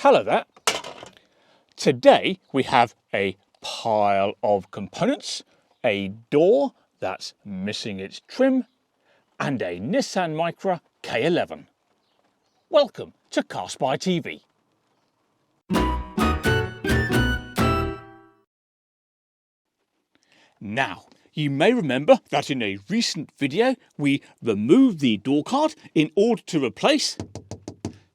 Hello there. Today we have a pile of components, a door that's missing its trim, and a Nissan Micra K11. Welcome to CarSpyTV. Now, you may remember that in a recent video we removed the door card in order to replace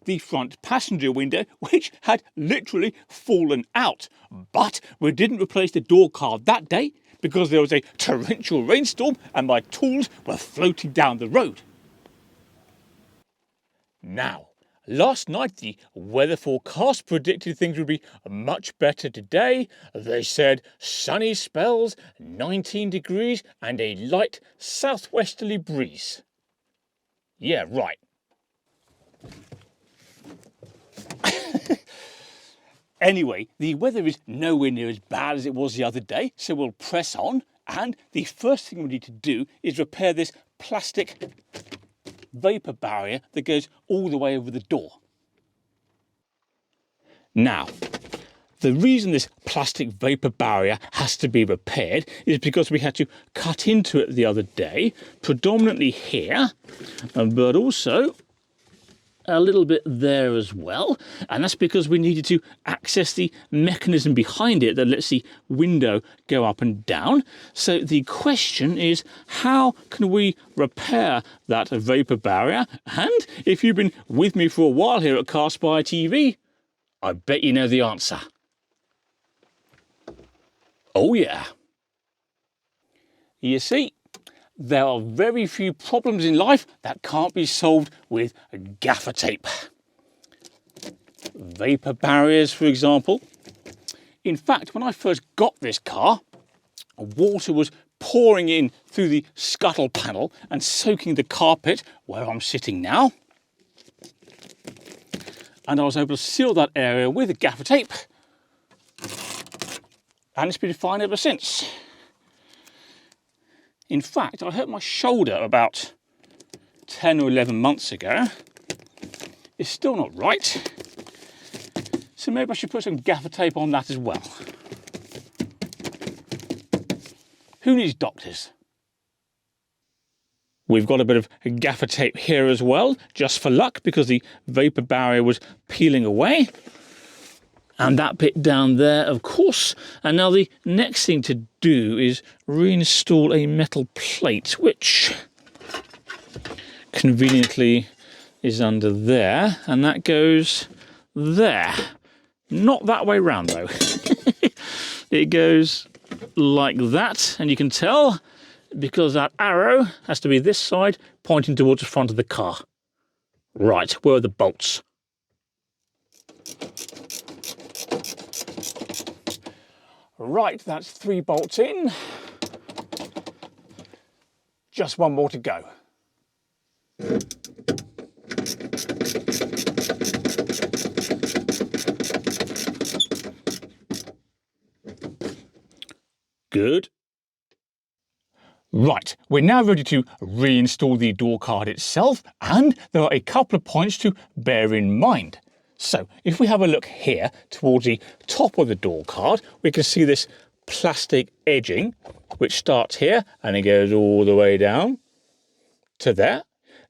the front passenger window, which had literally fallen out. But we didn't replace the door card that day because there was a torrential rainstorm and my tools were floating down the road. Now, last night the weather forecast predicted things would be much better today. They said sunny spells, 19 degrees and a light southwesterly breeze. Yeah, right. Anyway, the weather is nowhere near as bad as it was the other day, so we'll press on. And the first thing we need to do is repair this plastic vapour barrier that goes all the way over the door. Now, the reason this plastic vapour barrier has to be repaired is because we had to cut into it the other day, predominantly here, but also a little bit there as well, and that's because we needed to access the mechanism behind it that lets the window go up and down. So the question is, how can we repair that vapour barrier? And if you've been with me for a while here at CarSpyTV, I bet you know the answer. Oh yeah. You see, there are very few problems in life that can't be solved with gaffer tape. Vapour barriers, for example. In fact, when I first got this car, water was pouring in through the scuttle panel and soaking the carpet where I'm sitting now. And I was able to seal that area with gaffer tape. And it's been fine ever since. In fact, I hurt my shoulder about 10 or 11 months ago. It's still not right. So maybe I should put some gaffer tape on that as well. Who needs doctors? We've got a bit of gaffer tape here as well, just for luck, because the vapour barrier was peeling away. And that bit down there, of course. And now the next thing to do is reinstall a metal plate, which conveniently is under there. And that goes there. Not that way round, though. It goes like that. And you can tell, because that arrow has to be this side, pointing towards the front of the car. Right, where are the bolts? Right, that's 3 bolts in. Just one more to go. Good. Right, we're now ready to reinstall the door card itself, and there are a couple of points to bear in mind. So, if we have a look here towards the top of the door card, we can see this plastic edging, which starts here and it goes all the way down to there.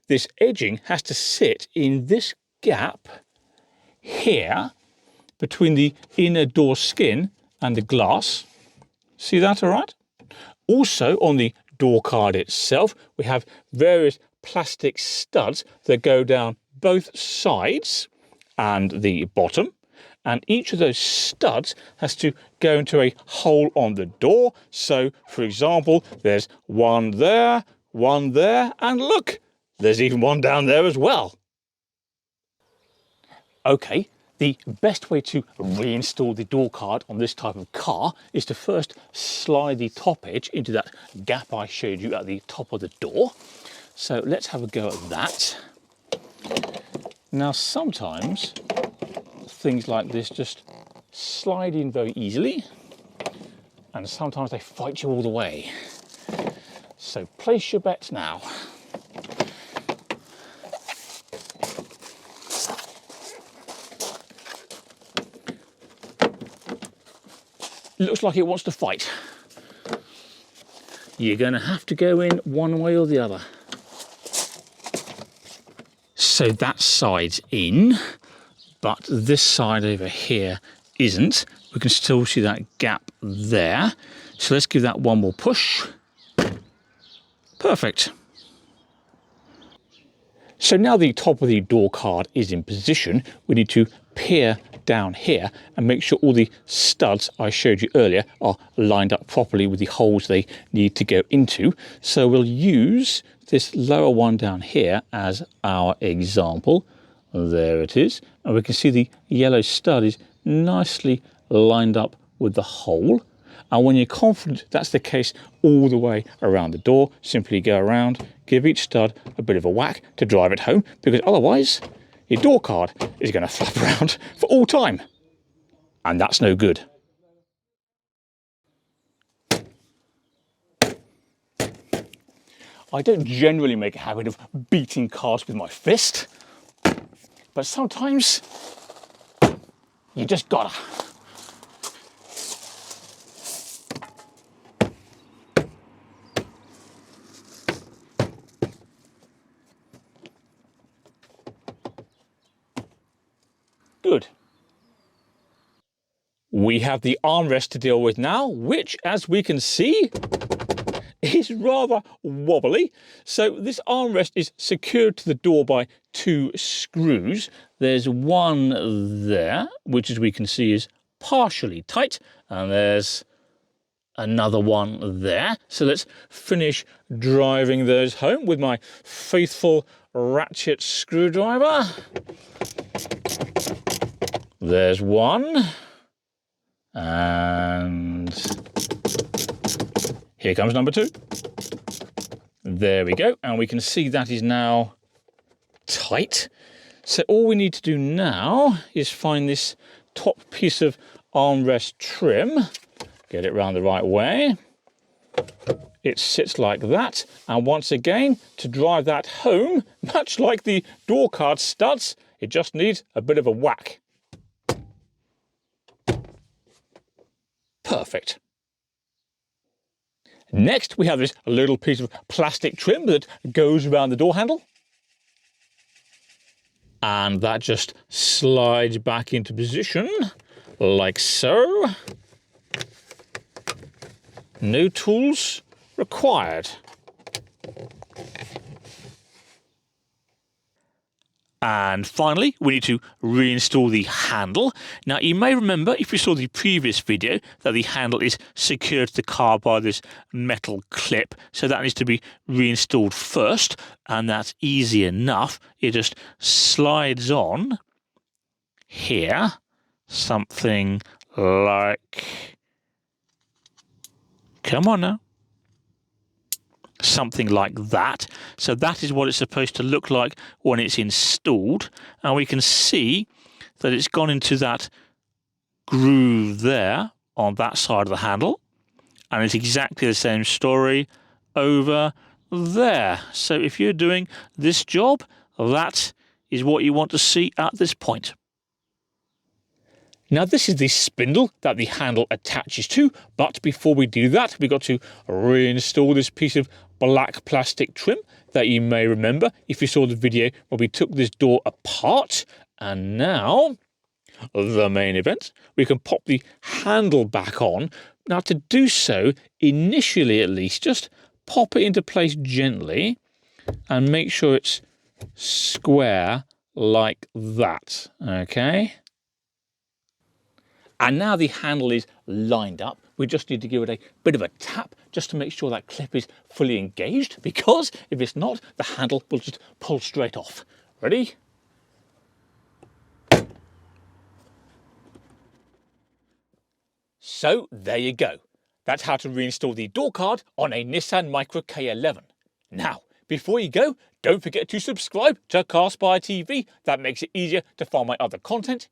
This edging has to sit in this gap here between the inner door skin and the glass. See that all right? Also, on the door card itself, we have various plastic studs that go down both sides and the bottom, and each of those studs has to go into a hole on the door. So, for example, there's one there, and look, there's even one down there as well. Okay, the best way to reinstall the door card on this type of car is to first slide the top edge into that gap I showed you at the top of the door. So let's have a go at that. Now, sometimes things like this just slide in very easily, and sometimes they fight you all the way. So place your bets now. looks like it wants to fight. You're going to have to go in one way or the other. So that side's in, but this side over here isn't. We can still see that gap there. So let's give that one more push. Perfect. So now the top of the door card is in position, we need to peer down here and make sure all the studs I showed you earlier are lined up properly with the holes they need to go into. So we'll use this lower one down here as our example. There it is. And we can see the yellow stud is nicely lined up with the hole. And when you're confident that's the case all the way around the door, simply go around, give each stud a bit of a whack to drive it home, because otherwise your door card is going to flap around for all time. And that's no good. I don't generally make a habit of beating cars with my fist, but sometimes you just gotta. Good. We have the armrest to deal with now, which, as we can see, is rather wobbly. So this armrest is secured to the door by 2 screws. There's one there, which as we can see is partially tight, and there's another one there. So let's finish driving those home with my faithful ratchet screwdriver. There's one, and here comes number 2. There we go, and we can see that is now tight. So all we need to do now is find this top piece of armrest trim, get it round the right way. It sits like that, and once again, to drive that home, much like the door card studs, it just needs a bit of a whack. Perfect. Next, we have this little piece of plastic trim that goes around the door handle. And that just slides back into position, like so. No tools required. And finally, we need to reinstall the handle. Now, you may remember, if you saw the previous video, that the handle is secured to the car by this metal clip. So that needs to be reinstalled first, and that's easy enough. It just slides on here, something like... Come on now. Something like that. So that is what it's supposed to look like when it's installed, and we can see that it's gone into that groove there on that side of the handle, and it's exactly the same story over there. So if you're doing this job, that is what you want to see at this point. Now this is the spindle that the handle attaches to, but before we do that, we've got to reinstall this piece of black plastic trim that you may remember if you saw the video where we took this door apart. And now, the main event, we can pop the handle back on. Now to do so, initially at least, just pop it into place gently and make sure it's square like that, okay? And now the handle is lined up. We just need to give it a bit of a tap just to make sure that clip is fully engaged, because if it's not, the handle will just pull straight off. Ready? So there you go. That's how to reinstall the door card on a Nissan Micra K11. Now, before you go, don't forget to subscribe to CarSpyTV. That makes it easier to find my other content.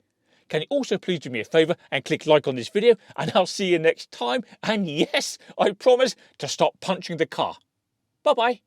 Can you also please do me a favour and click like on this video, and I'll see you next time. And yes, I promise to stop punching the car. Bye-bye.